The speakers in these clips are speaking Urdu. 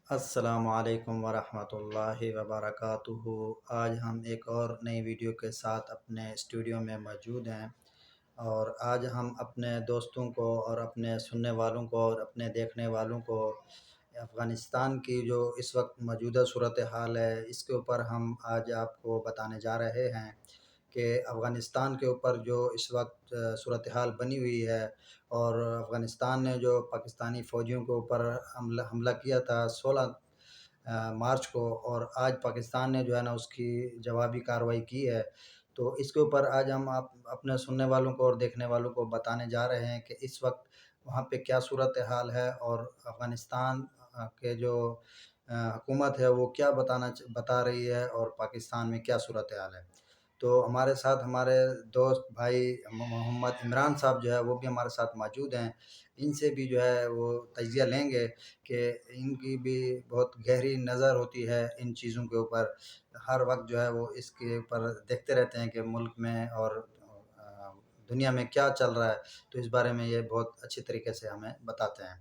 السلام علیکم ورحمۃ اللہ وبرکاتہ۔ آج ہم ایک اور نئی ویڈیو کے ساتھ اپنے اسٹوڈیو میں موجود ہیں، اور آج ہم اپنے دوستوں کو اور اپنے سننے والوں کو اور اپنے دیکھنے والوں کو افغانستان کی جو اس وقت موجودہ صورتحال ہے اس کے اوپر ہم آج آپ کو بتانے جا رہے ہیں کہ افغانستان کے اوپر جو اس وقت صورتحال بنی ہوئی ہے، اور افغانستان نے جو پاکستانی فوجیوں کے اوپر حملہ کیا تھا 16 مارچ کو، اور آج پاکستان نے جو ہے نا اس کی جوابی کارروائی کی ہے، تو اس کے اوپر آج ہم اپنے سننے والوں کو اور دیکھنے والوں کو بتانے جا رہے ہیں کہ اس وقت وہاں پہ کیا صورتحال ہے، اور افغانستان کے جو حکومت ہے وہ کیا بتا رہی ہے، اور پاکستان میں کیا صورتحال ہے۔ تو ہمارے ساتھ ہمارے دوست بھائی محمد عمران صاحب جو ہے وہ بھی ہمارے ساتھ موجود ہیں، ان سے بھی جو ہے وہ تجزیہ لیں گے کہ ان کی بھی بہت گہری نظر ہوتی ہے ان چیزوں کے اوپر، ہر وقت جو ہے وہ اس کے اوپر دیکھتے رہتے ہیں کہ ملک میں اور دنیا میں کیا چل رہا ہے، تو اس بارے میں یہ بہت اچھی طریقے سے ہمیں بتاتے ہیں۔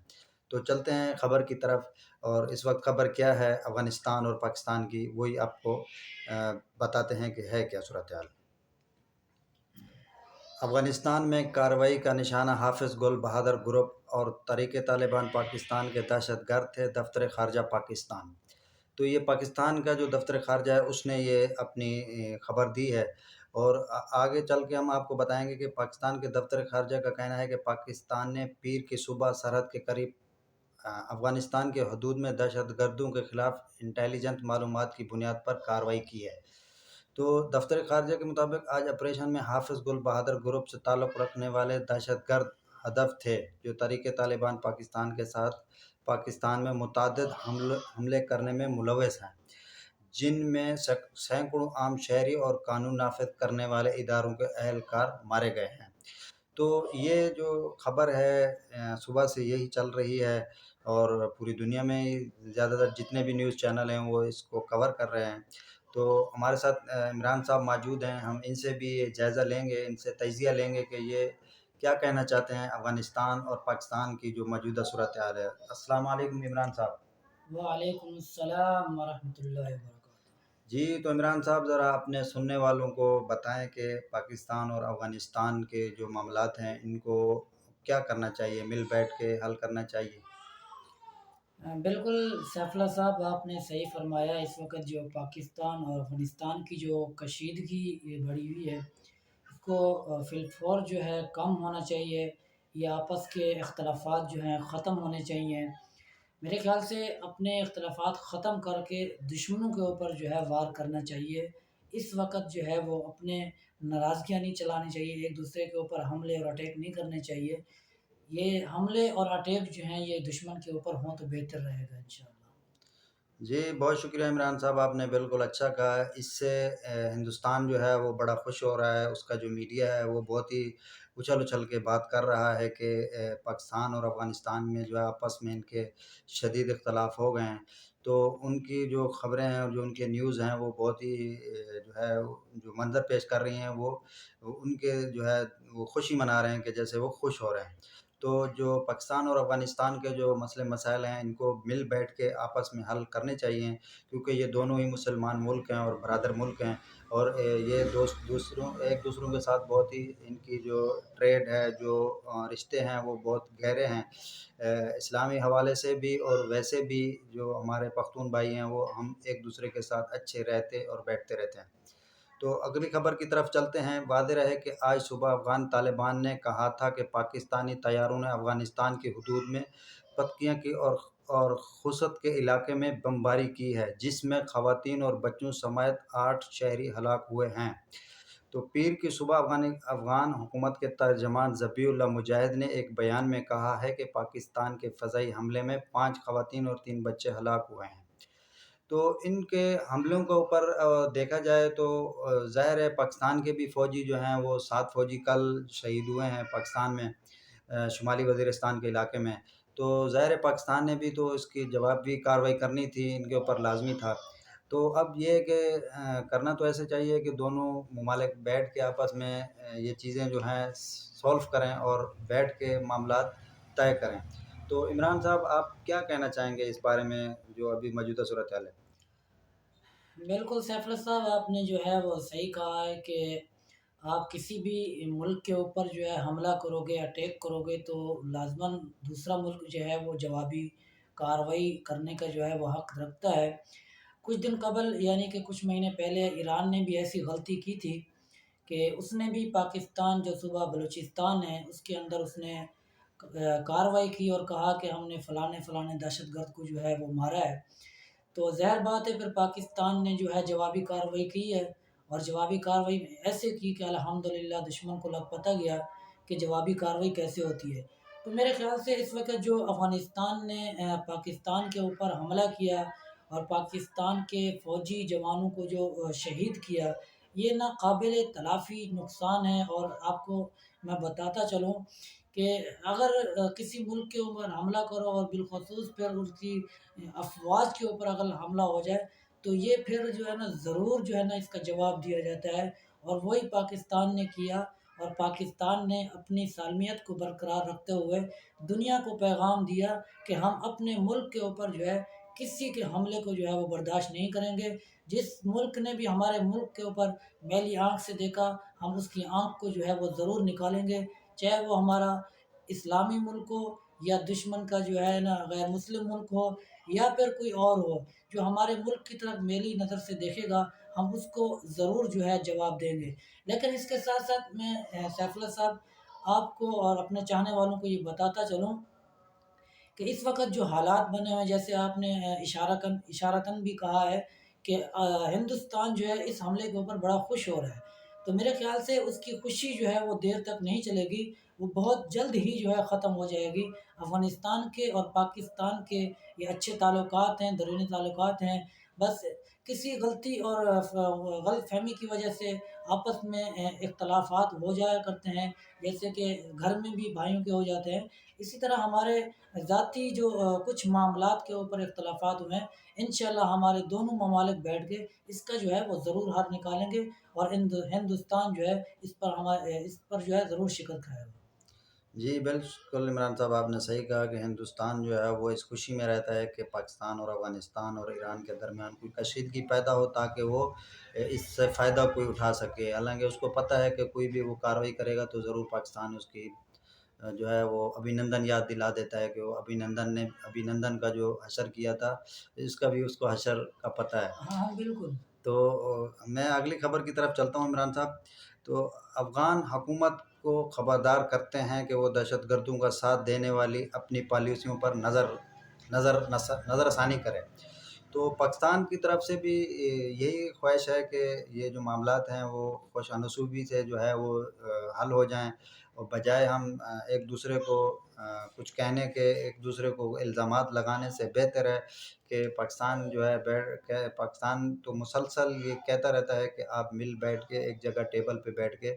تو چلتے ہیں خبر کی طرف، اور اس وقت خبر کیا ہے افغانستان اور پاکستان کی وہی آپ کو بتاتے ہیں کہ ہے کیا صورتحال۔ افغانستان میں کارروائی کا نشانہ حافظ گل بہادر گروپ اور تحریک طالبان پاکستان کے دہشت گرد تھے، دفتر خارجہ پاکستان۔ تو یہ پاکستان کا جو دفتر خارجہ ہے اس نے یہ اپنی خبر دی ہے، اور آگے چل کے ہم آپ کو بتائیں گے کہ پاکستان کے دفتر خارجہ کا کہنا ہے کہ پاکستان نے پیر کی صبح سرحد کے قریب افغانستان کے حدود میں دہشت گردوں کے خلاف انٹیلیجنٹ معلومات کی بنیاد پر کارروائی کی ہے۔ تو دفتر خارجہ کے مطابق آج آپریشن میں حافظ گل بہادر گروپ سے تعلق رکھنے والے دہشت گرد ہدف تھے، جو تحریک طالبان پاکستان کے ساتھ پاکستان میں متعدد حملے کرنے میں ملوث ہیں، جن میں سینکڑوں عام شہری اور قانون نافذ کرنے والے اداروں کے اہلکار مارے گئے ہیں۔ تو یہ جو خبر ہے صبح سے یہی چل رہی ہے، اور پوری دنیا میں زیادہ تر جتنے بھی نیوز چینل ہیں وہ اس کو کور کر رہے ہیں۔ تو ہمارے ساتھ عمران صاحب موجود ہیں، ہم ان سے بھی یہ جائزہ لیں گے، ان سے تجزیہ لیں گے کہ یہ کیا کہنا چاہتے ہیں افغانستان اور پاکستان کی جو موجودہ صورتحال ہے۔ السلام علیکم عمران صاحب۔ وعلیکم السلام ورحمۃ اللہ وبرکاتہ۔ جی، تو عمران صاحب ذرا اپنے سننے والوں کو بتائیں کہ پاکستان اور افغانستان کے جو معاملات ہیں ان کو کیا کرنا چاہیے، مل بیٹھ کے حل کرنا چاہیے؟ بالکل سیف اللہ صاحب، آپ نے صحیح فرمایا۔ اس وقت جو پاکستان اور افغانستان کی جو کشیدگی بڑھی ہوئی ہے اس کو فی الفور جو ہے کم ہونا چاہیے، یا آپس کے اختلافات جو ہیں ختم ہونے چاہیے۔ میرے خیال سے اپنے اختلافات ختم کر کے دشمنوں کے اوپر جو ہے وار کرنا چاہیے۔ اس وقت جو ہے وہ اپنے ناراضگیاں نہیں چلانی چاہیے، ایک دوسرے کے اوپر حملے اور اٹیک نہیں کرنے چاہیے۔ یہ حملے اور اٹیک جو ہیں یہ دشمن کے اوپر ہوں تو بہتر رہے گا انشاءاللہ۔ جی، بہت شکریہ عمران صاحب، آپ نے بالکل اچھا کہا۔ اس سے ہندوستان جو ہے وہ بڑا خوش ہو رہا ہے، اس کا جو میڈیا ہے وہ بہت ہی اچھل اچھل کے بات کر رہا ہے کہ پاکستان اور افغانستان میں جو ہے آپس میں ان کے شدید اختلاف ہو گئے ہیں۔ تو ان کی جو خبریں ہیں اور جو ان کے نیوز ہیں وہ بہت ہی جو ہے جو منظر پیش کر رہی ہیں، وہ ان کے جو ہے وہ خوشی منا رہے ہیں کہ جیسے وہ خوش ہو رہے ہیں۔ تو جو پاکستان اور افغانستان کے جو مسئلے مسائل ہیں ان کو مل بیٹھ کے آپس میں حل کرنے چاہیے، کیونکہ یہ دونوں ہی مسلمان ملک ہیں اور برادر ملک ہیں، اور یہ ایک دوسروں کے ساتھ بہت ہی ان کی جو ٹریڈ ہے، جو رشتے ہیں وہ بہت گہرے ہیں، اسلامی حوالے سے بھی اور ویسے بھی جو ہمارے پختون بھائی ہیں وہ ہم ایک دوسرے کے ساتھ اچھے رہتے اور بیٹھتے رہتے ہیں۔ تو اگلی خبر کی طرف چلتے ہیں۔ واضح رہے کہ آج صبح افغان طالبان نے کہا تھا کہ پاکستانی طیاروں نے افغانستان کی حدود میں پتکیاں کی اور خوست کے علاقے میں بمباری کی ہے، جس میں خواتین اور بچوں سمیت 8 شہری ہلاک ہوئے ہیں۔ تو پیر کی صبح افغان حکومت کے ترجمان ذبیح اللہ مجاہد نے ایک بیان میں کہا ہے کہ پاکستان کے فضائی حملے میں 5 خواتین اور 3 بچے ہلاک ہوئے ہیں۔ تو ان کے حملوں کے اوپر دیکھا جائے تو ظاہر ہے پاکستان کے بھی فوجی جو ہیں وہ 7 فوجی کل شہید ہوئے ہیں پاکستان میں، شمالی وزیرستان کے علاقے میں۔ تو ظاہر ہے پاکستان نے بھی تو اس کی جوابی کارروائی کرنی تھی، ان کے اوپر لازمی تھا۔ تو اب یہ کہ کرنا تو ایسے چاہیے کہ دونوں ممالک بیٹھ کے آپس میں یہ چیزیں جو ہیں سولو کریں اور بیٹھ کے معاملات طے کریں۔ تو عمران صاحب آپ کیا کہنا چاہیں گے اس بارے میں جو ابھی موجودہ صورتحال ہے؟ بالکل سیف اللہ صاحب، آپ نے جو ہے وہ صحیح کہا ہے کہ آپ کسی بھی ملک کے اوپر جو ہے حملہ کرو گے، اٹیک کرو گے، تو لازماً دوسرا ملک جو ہے وہ جوابی کارروائی کرنے کا جو ہے وہ حق رکھتا ہے۔ کچھ دن قبل یعنی کہ کچھ مہینے پہلے ایران نے بھی ایسی غلطی کی تھی کہ اس نے بھی پاکستان جو صوبہ بلوچستان ہے اس کے اندر اس نے کارروائی کی اور کہا کہ ہم نے فلانے فلانے دہشت گرد کو جو ہے وہ مارا ہے۔ تو ظاہر بات ہے پھر پاکستان نے جو ہے جوابی کارروائی کی ہے، اور جوابی کارروائی ایسے کی کہ الحمدللہ دشمن کو لگ پتہ گیا کہ جوابی کارروائی کیسے ہوتی ہے۔ تو میرے خیال سے اس وقت جو افغانستان نے پاکستان کے اوپر حملہ کیا اور پاکستان کے فوجی جوانوں کو جو شہید کیا، یہ ناقابل تلافی نقصان ہے۔ اور آپ کو میں بتاتا چلوں کہ اگر کسی ملک کے اوپر حملہ کرو اور بالخصوص پھر اس کی افواج کے اوپر اگر حملہ ہو جائے، تو یہ پھر جو ہے نا ضرور جو ہے نا اس کا جواب دیا جاتا ہے، اور وہی پاکستان نے کیا۔ اور پاکستان نے اپنی سالمیت کو برقرار رکھتے ہوئے دنیا کو پیغام دیا کہ ہم اپنے ملک کے اوپر جو ہے کسی کے حملے کو جو ہے وہ برداشت نہیں کریں گے۔ جس ملک نے بھی ہمارے ملک کے اوپر میلی آنکھ سے دیکھا، ہم اس کی آنکھ کو جو ہے وہ ضرور نکالیں گے، چاہے وہ ہمارا اسلامی ملک ہو یا دشمن کا جو ہے نا غیر مسلم ملک ہو یا پھر کوئی اور ہو۔ جو ہمارے ملک کی طرف میلی نظر سے دیکھے گا، ہم اس کو ضرور جو ہے جواب دیں گے۔ لیکن اس کے ساتھ ساتھ میں سیف اللہ صاحب آپ کو اور اپنے چاہنے والوں کو یہ بتاتا چلوں کہ اس وقت جو حالات بنے ہوئے ہیں، جیسے آپ نے اشارتاً بھی کہا ہے کہ ہندوستان جو ہے اس حملے کے اوپر بڑا خوش ہو رہا ہے، تو میرے خیال سے اس کی خوشی جو ہے وہ دیر تک نہیں چلے گی، وہ بہت جلد ہی جو ہے ختم ہو جائے گی۔ افغانستان کے اور پاکستان کے یہ اچھے تعلقات ہیں، درونی تعلقات ہیں، بس کسی غلطی اور غلط فہمی کی وجہ سے آپس میں اختلافات ہو جایا کرتے ہیں، جیسے کہ گھر میں بھی بھائیوں کے ہو جاتے ہیں، اسی طرح ہمارے ذاتی جو کچھ معاملات کے اوپر اختلافات ہوئے ہیں، انشاءاللہ ہمارے دونوں ممالک بیٹھ کے اس کا جو ہے وہ ضرور حل نکالیں گے، اور ہندوستان جو ہے اس پر جو ہے ضرور شکر کھائے گا۔ جی بالکل عمران صاحب، آپ نے صحیح کہا کہ ہندوستان جو ہے وہ اس خوشی میں رہتا ہے کہ پاکستان اور افغانستان اور ایران کے درمیان کوئی کشیدگی پیدا ہو تاکہ وہ اس سے فائدہ کوئی اٹھا سکے۔ حالانکہ اس کو پتہ ہے کہ کوئی بھی وہ کارروائی کرے گا تو ضرور پاکستان اس کی جو ہے وہ ابھینندن یاد دلا دیتا ہے کہ وہ ابھینندن کا جو حشر کیا تھا، اس کا بھی اس کو حشر کا پتہ ہے۔ ہاں ہاں بالکل۔ تو میں اگلی خبر کی طرف چلتا ہوں عمران صاحب۔ تو افغان حکومت کو خبردار کرتے ہیں کہ وہ دہشت گردوں کا ساتھ دینے والی اپنی پالیسیوں پر نظر ثانی کرے۔ تو پاکستان کی طرف سے بھی یہی خواہش ہے کہ یہ جو معاملات ہیں وہ خوش نصوبی سے جو ہے وہ حل ہو جائیں، اور بجائے ہم ایک دوسرے کو کچھ کہنے کے، ایک دوسرے کو الزامات لگانے سے بہتر ہے کہ پاکستان جو ہے پاکستان تو مسلسل یہ کہتا رہتا ہے کہ آپ مل بیٹھ کے ایک جگہ ٹیبل پہ بیٹھ کے،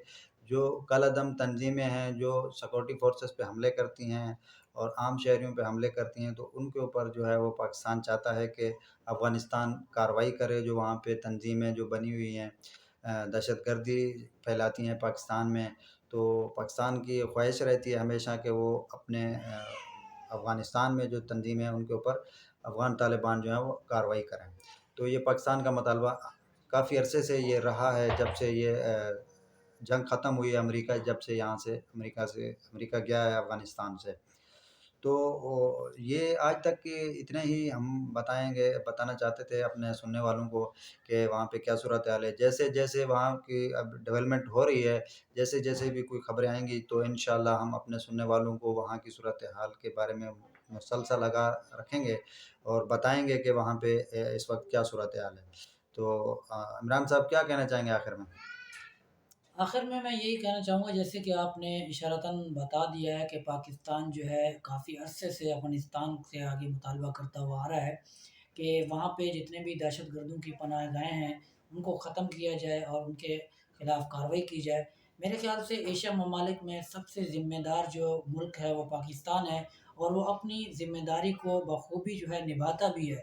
جو کل عدم تنظیمیں ہیں جو سیکورٹی فورسز پہ حملے کرتی ہیں اور عام شہریوں پہ حملے کرتی ہیں، تو ان کے اوپر جو ہے وہ پاکستان چاہتا ہے کہ افغانستان کارروائی کرے، جو وہاں پہ تنظیمیں جو بنی ہوئی ہیں دہشت گردی پھیلاتی ہیں پاکستان میں۔ تو پاکستان کی خواہش رہتی ہے ہمیشہ کہ وہ اپنے افغانستان میں جو تنظیمیں ہیں ان کے اوپر افغان طالبان جو ہیں وہ کارروائی کریں۔ تو یہ پاکستان کا مطالبہ کافی عرصے سے یہ رہا ہے، جب سے یہ جنگ ختم ہوئی ہے امریکہ، جب سے یہاں سے امریکہ گیا ہے افغانستان سے۔ تو یہ آج تک کے اتنے ہی ہم بتانا چاہتے تھے اپنے سننے والوں کو کہ وہاں پہ کیا صورتحال ہے۔ جیسے جیسے وہاں کی اب ڈیولپمنٹ ہو رہی ہے، جیسے جیسے بھی کوئی خبریں آئیں گی تو انشاءاللہ ہم اپنے سننے والوں کو وہاں کی صورتحال کے بارے میں مسلسل آگاہ رکھیں گے اور بتائیں گے کہ وہاں پہ اس وقت کیا صورتحال ہے۔ تو عمران صاحب کیا کہنا چاہیں گے آخر میں؟ آخر میں یہی کہنا چاہوں گا، جیسے کہ آپ نے اشارتاً بتا دیا ہے کہ پاکستان جو ہے کافی عرصے سے افغانستان سے آگے مطالبہ کرتا ہوا آ رہا ہے کہ وہاں پہ جتنے بھی دہشت گردوں کی پناہ گاہیں ہیں ان کو ختم کیا جائے اور ان کے خلاف کارروائی کی جائے۔ میرے خیال سے ایشیا ممالک میں سب سے ذمہ دار جو ملک ہے وہ پاکستان ہے، اور وہ اپنی ذمہ داری کو بخوبی جو ہے نبھاتا بھی ہے۔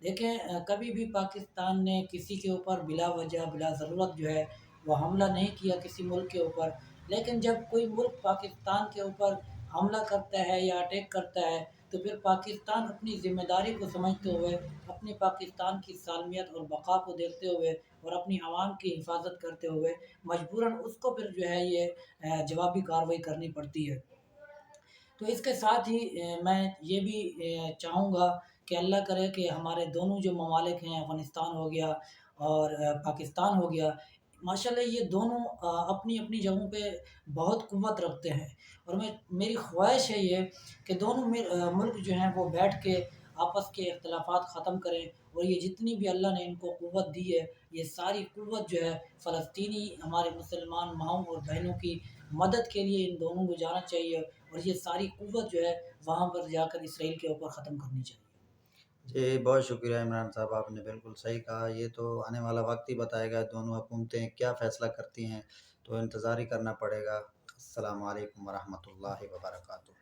دیکھیں کبھی بھی پاکستان نے کسی کے اوپر بلا وجہ بلا ضرورت جو ہے وہ حملہ نہیں کیا کسی ملک کے اوپر، لیکن جب کوئی ملک پاکستان کے اوپر حملہ کرتا ہے یا اٹیک کرتا ہے تو پھر پاکستان اپنی ذمہ داری کو سمجھتے ہوئے، اپنی پاکستان کی سالمیت اور بقا کو دیکھتے ہوئے اور اپنی عوام کی حفاظت کرتے ہوئے مجبوراً اس کو پھر جو ہے یہ جوابی کارروائی کرنی پڑتی ہے۔ تو اس کے ساتھ ہی میں یہ بھی چاہوں گا کہ اللہ کرے کہ ہمارے دونوں جو ممالک ہیں، افغانستان ہو گیا اور پاکستان ہو گیا، ماشاءاللہ یہ دونوں اپنی اپنی جگہوں پہ بہت قوت رکھتے ہیں، اور میری خواہش ہے یہ کہ دونوں ملک جو ہیں وہ بیٹھ کے آپس کے اختلافات ختم کریں، اور یہ جتنی بھی اللہ نے ان کو قوت دی ہے، یہ ساری قوت جو ہے فلسطینی ہمارے مسلمان ماؤں اور بہنوں کی مدد کے لیے ان دونوں کو جانا چاہیے، اور یہ ساری قوت جو ہے وہاں پر جا کر اسرائیل کے اوپر ختم کرنی چاہیے۔ جی بہت شکریہ عمران صاحب، آپ نے بالکل صحیح کہا، یہ تو آنے والا وقت ہی بتائے گا دونوں حکومتیں کیا فیصلہ کرتی ہیں، تو انتظار ہی کرنا پڑے گا۔ السلام علیکم ورحمۃ اللہ وبرکاتہ۔